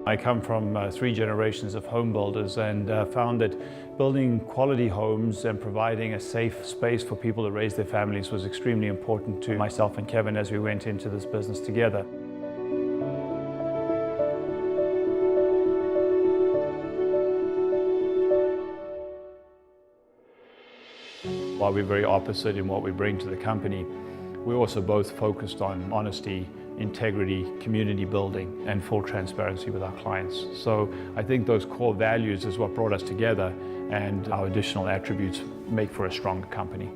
I come from 3 generations of home builders and found that building quality homes and providing a safe space for people to raise their families was extremely important to myself and Kevin as we went into this business together. While we're very opposite in what we bring to the company, we're also both focused on honesty, integrity, community building, and full transparency with our clients. So I think those core values is what brought us together, and our additional attributes make for a stronger company.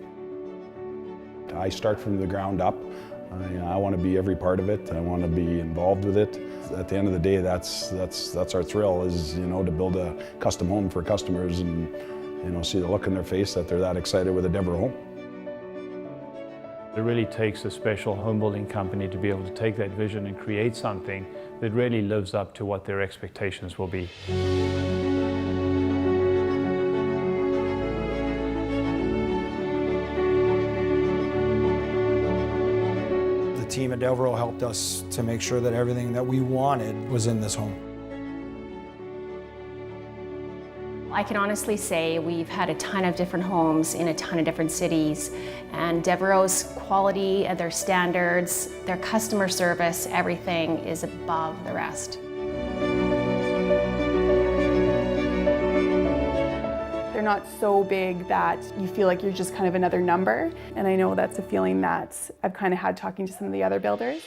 I start from the ground up. I want to be every part of it. I want to be involved with it. At the end of the day, that's our thrill, is, you know, to build a custom home for customers and, you know, see the look in their face that they're that excited with a Deveraux home. It really takes a special home building company to be able to take that vision and create something that really lives up to what their expectations will be. The team at Deveraux helped us to make sure that everything that we wanted was in this home. I can honestly say we've had a ton of different homes in a ton of different cities, and Deveraux's quality, their standards, their customer service, everything is above the rest. They're not so big that you feel like you're just kind of another number, and I know that's a feeling that I've kind of had talking to some of the other builders.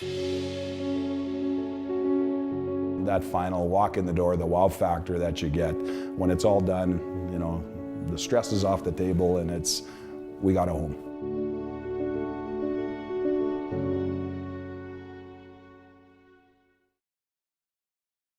That final walk in the door, the wow factor that you get when it's all done, you know, the stress is off the table and we got a home.